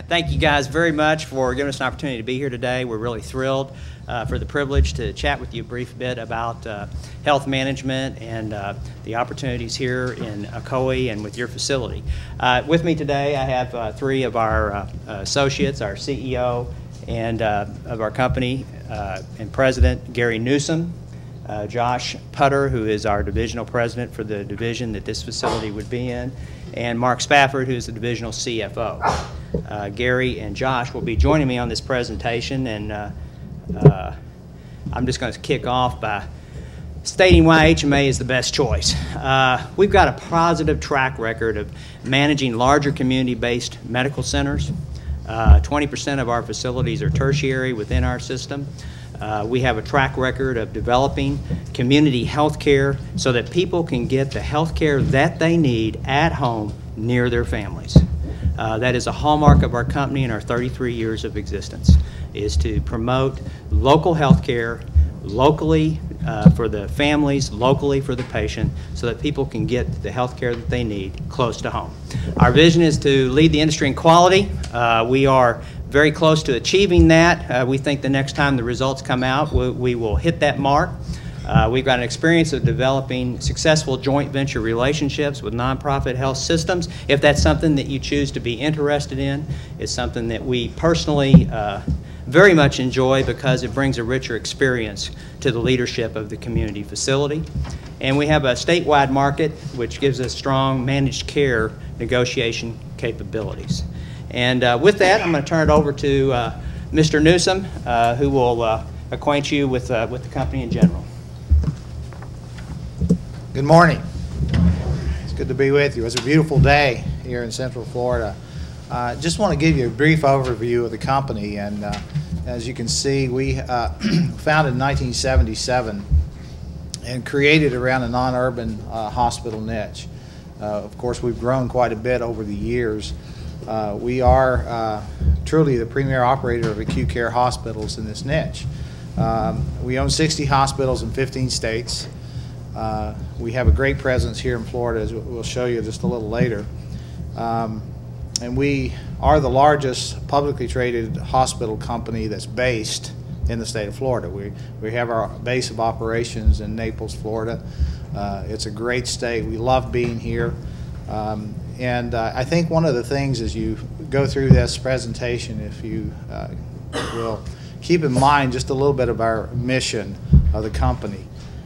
Thank you guys very much for giving us an opportunity to be here today. We're really thrilled for the privilege to chat with you a brief bit about health management and the opportunities here in Ocoee and with your facility. With me today, I have three of our associates, our CEO and of our company and president, Gary Newsom, Josh Putter, who is our divisional president for the division that this facility would be in, and Mark Spafford, who is the divisional CFO. Gary and Josh will be joining me on this presentation, and I'm just going to kick off by stating why HMA is the best choice. We've got a positive track record of managing larger community-based medical centers. 20% of our facilities are tertiary within our system. We have a track record of developing community health care so that people can get the health care that they need at home near their families. That is a hallmark of our company in our 33 years of existence, is to promote local health care, locally for the families, locally for the patient, so that people can get the health care that they need close to home. Our vision is to lead the industry in quality. We are very close to achieving that. We think the next time the results come out, we will hit that mark. We've got an experience of developing successful joint venture relationships with nonprofit health systems. If that's something that you choose to be interested in, it's something that we personally very much enjoy because it brings a richer experience to the leadership of the community facility. And we have a statewide market which gives us strong managed care negotiation capabilities. And with that, I'm going to turn it over to Mr. Newsom, who will acquaint you with the company in general. Good morning. It's good to be with you. It's a beautiful day here in Central Florida. Just want to give you a brief overview of the company. And as you can see, we founded in 1977 and created around a non-urban hospital niche. Of course, we've grown quite a bit over the years. We are truly the premier operator of acute care hospitals in this niche. We own 60 hospitals in 15 states. We have a great presence here in Florida, as we'll show you just a little later. And we are the largest publicly traded hospital company that's based in the state of Florida. We have our base of operations in Naples, Florida. It's a great state. We love being here. And I think one of the things as you go through this presentation, if you will keep in mind just a little bit of our mission of the company,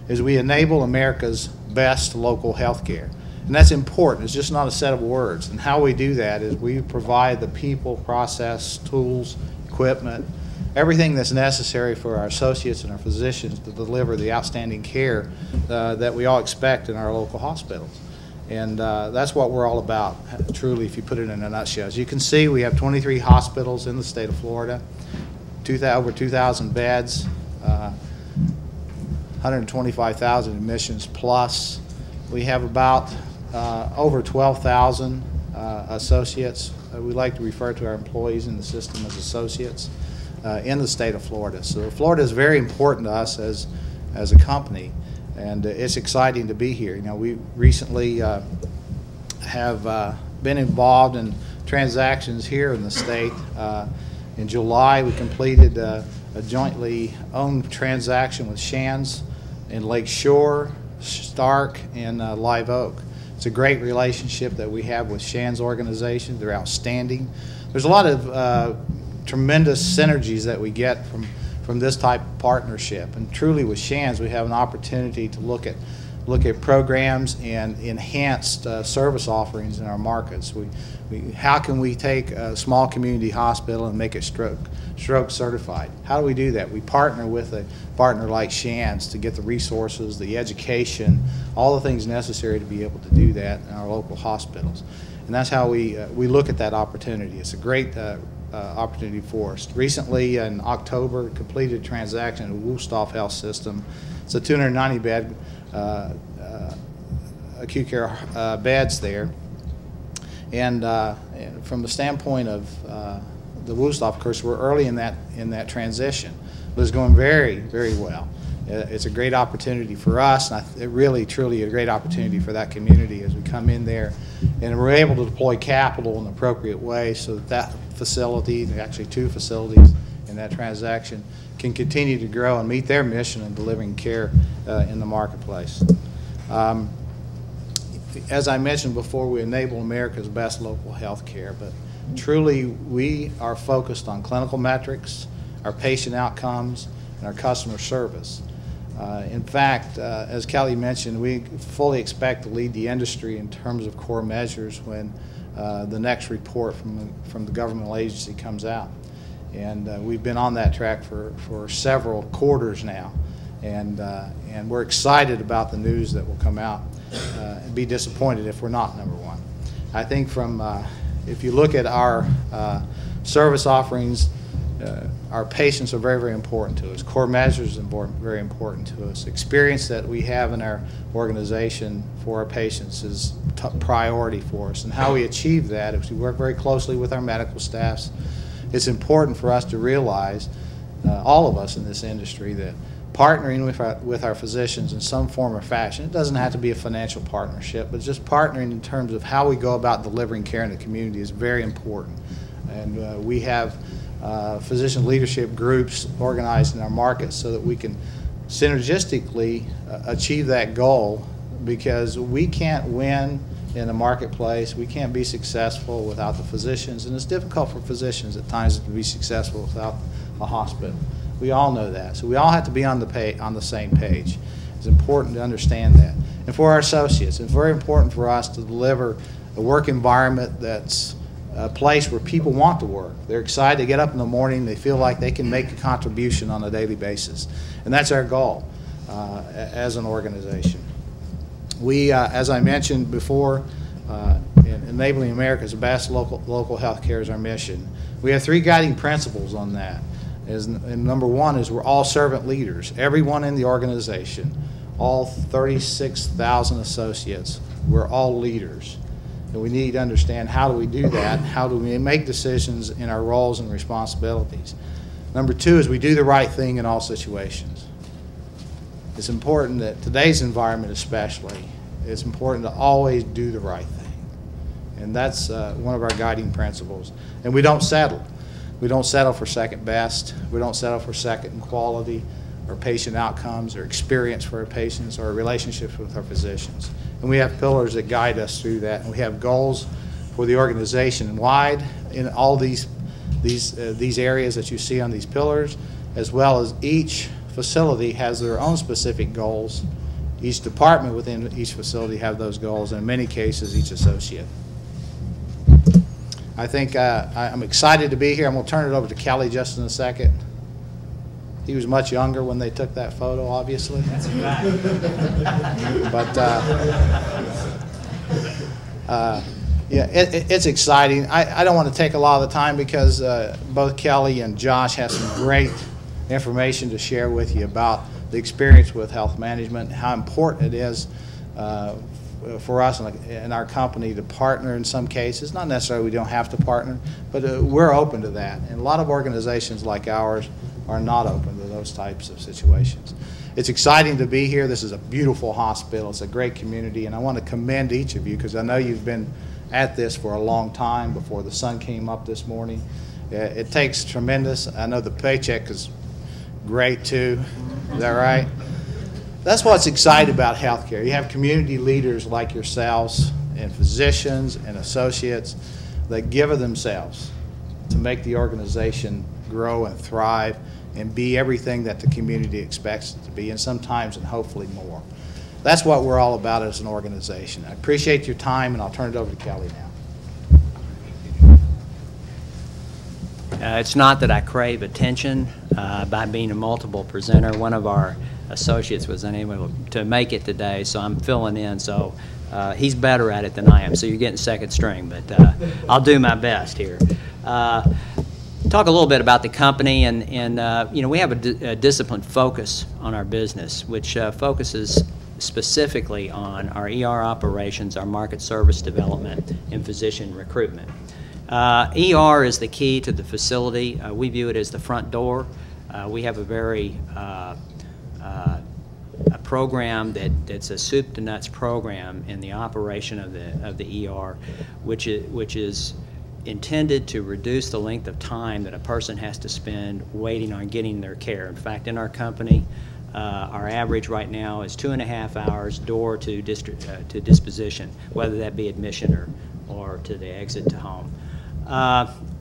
is we enable America's best local health care. And that's important. It's just not a set of words. And how we do that is we provide the people, process, tools, equipment, everything that's necessary for our associates and our physicians to deliver the outstanding care that we all expect in our local hospitals. And that's what we're all about, truly, if you put it in a nutshell. As you can see, we have 23 hospitals in the state of Florida, over 2,000 beds, 125,000 admissions plus. We have about over 12,000 associates. We like to refer to our employees in the system as associates in the state of Florida. So Florida is very important to us as a company, and it's exciting to be here. You know, we recently have been involved in transactions here in the state. In July, we completed a jointly owned transaction with Shands in Lake Shore, Stark, and Live Oak. It's a great relationship that we have with Shands organization. They're outstanding. There's a lot of tremendous synergies that we get from this type of partnership. And truly with Shands, we have an opportunity to look at programs and enhanced service offerings in our markets. How can we take a small community hospital and make it stroke certified? How do we do that? We partner with a partner like Shands to get the resources, the education, all the things necessary to be able to do that in our local hospitals. And that's how we look at that opportunity. It's a great opportunity for us. Recently, in October, completed a transaction with Woolstoff Health System. It's a 290-bed acute care beds there. And from the standpoint of the Woolstoff, of course, we're early in that transition, but it's going very, very well. It's a great opportunity for us, and it really, truly a great opportunity for that community as we come in there and we're able to deploy capital in an appropriate way so that that facility, actually 2 facilities in that transaction, can continue to grow and meet their mission in delivering care in the marketplace. As I mentioned before, we enable America's best local health care, but truly we are focused on clinical metrics, our patient outcomes, and our customer service. In fact, as Kelly mentioned, we fully expect to lead the industry in terms of core measures when the next report from the governmental agency comes out. And we've been on that track for several quarters now, and we're excited about the news that will come out and be disappointed if we're not #1. I think if you look at our service offerings, our patients are very, very important to us. Core measures are very important to us. Experience that we have in our organization for our patients is top priority for us. And how we achieve that is we work very closely with our medical staffs. It's important for us to realize, all of us in this industry, that partnering with our physicians in some form or fashion, it doesn't have to be a financial partnership, but just partnering in terms of how we go about delivering care in the community is very important. And we have physician leadership groups organized in our markets so that we can synergistically achieve that goal, because we can't win in the marketplace, we can't be successful without the physicians, and it's difficult for physicians at times to be successful without a hospital. We all know that, so we all have to be on the same page. It's important to understand that. And for our associates, it's very important for us to deliver a work environment that's a place where people want to work. They're excited to get up in the morning. They feel like they can make a contribution on a daily basis. And that's our goal as an organization. We, as I mentioned before, enabling America's best local health care is our mission. We have 3 guiding principles on that. And #1 is we're all servant leaders. Everyone in the organization, all 36,000 associates, we're all leaders. And we need to understand, how do we do that? How do we make decisions in our roles and responsibilities? #2 is we do the right thing in all situations. It's important that today's environment especially, it's important to always do the right thing. And that's one of our guiding principles. And we don't settle. We don't settle for second best. We don't settle for second in quality or patient outcomes or experience for our patients or relationships with our physicians. And we have pillars that guide us through that, and we have goals for the organization wide in all these areas that you see on these pillars, as well as each facility has their own specific goals. Each department within each facility have those goals, and in many cases each associate. I think I'm excited to be here. I'm going to turn it over to Kelly just in a second. He was much younger when they took that photo, obviously. That's a fact. But yeah, it's exciting. I don't want to take a lot of the time because both Kelly and Josh have some great information to share with you about the experience with health management, how important it is for us in our company to partner in some cases. Not necessarily we don't have to partner, but we're open to that. And a lot of organizations like ours are not open to those types of situations. It's exciting to be here. This is a beautiful hospital. It's a great community, and I want to commend each of you because I know you've been at this for a long time before the sun came up this morning. It takes tremendous. I know the paycheck is great too. Is that right? That's what's exciting about healthcare. You have community leaders like yourselves and physicians and associates that give of themselves to make the organization grow and thrive and be everything that the community expects it to be, and sometimes and hopefully more. That's what we're all about as an organization. I appreciate your time, and I'll turn it over to Kelly now. It's not that I crave attention by being a multiple presenter. One of our associates was unable to make it today, so I'm filling in. So he's better at it than I am, so you're getting second string, but I'll do my best here. Talk a little bit about the company, and you know, we have a disciplined focus on our business, which focuses specifically on our ER operations, our market service development, and physician recruitment. ER is the key to the facility. We view it as the front door. We have a very a program that's a soup to nuts program in the operation of the ER, which is intended to reduce the length of time that a person has to spend waiting on getting their care. In fact, in our company, our average right now is 2.5 hours door to disposition, whether that be admission or to the exit to home.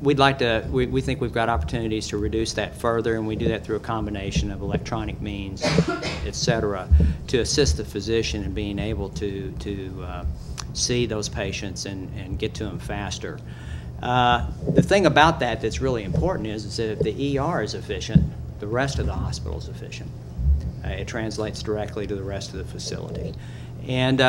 We think we've got opportunities to reduce that further, and we do that through a combination of electronic means, et cetera, to assist the physician in being able to see those patients and get to them faster. The thing about that that's really important is that if the ER is efficient, the rest of the hospital is efficient. It translates directly to the rest of the facility. And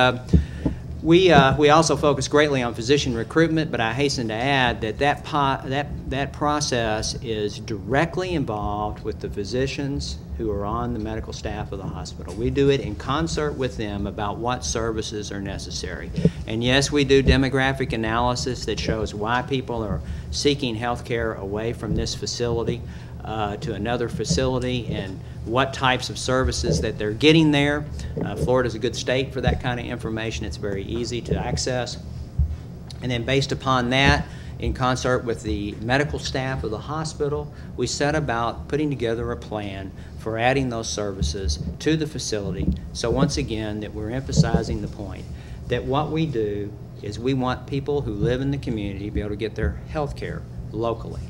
we also focus greatly on physician recruitment, but I hasten to add that that process is directly involved with the physicians who are on the medical staff of the hospital. We do it in concert with them about what services are necessary. And yes, we do demographic analysis that shows why people are seeking health care away from this facility to another facility and what types of services that they're getting there. Florida's a good state for that kind of information. It's very easy to access. And then based upon that, in concert with the medical staff of the hospital, we set about putting together a plan for adding those services to the facility. So once again, that we're emphasizing the point that what we do is we want people who live in the community to be able to get their health care locally.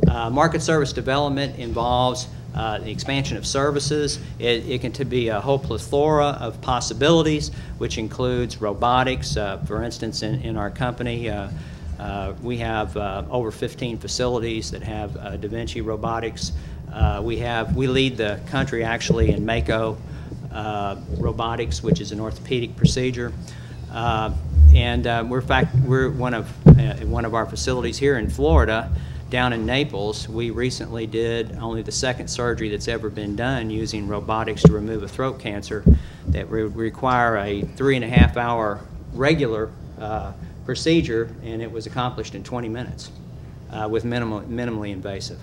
Market service development involves the expansion of services. It can be a whole plethora of possibilities, which includes robotics. For instance, in our company, we have over 15 facilities that have Da Vinci robotics. We lead the country actually in Mako robotics, which is an orthopedic procedure. We're one of our facilities here in Florida. Down in Naples, we recently did only the second surgery that's ever been done using robotics to remove a throat cancer that would require a 3.5 hour regular procedure, and it was accomplished in 20 minutes with minimally invasive.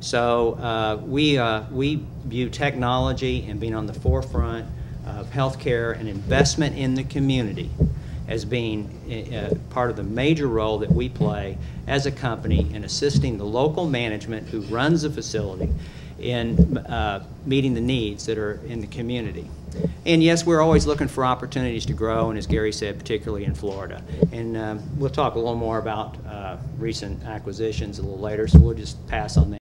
So we view technology and being on the forefront of healthcare and investment in the community as being part of the major role that we play as a company in assisting the local management who runs the facility in meeting the needs that are in the community. And yes, we're always looking for opportunities to grow, and as Gary said, particularly in Florida. And we'll talk a little more about recent acquisitions a little later, so we'll just pass on that.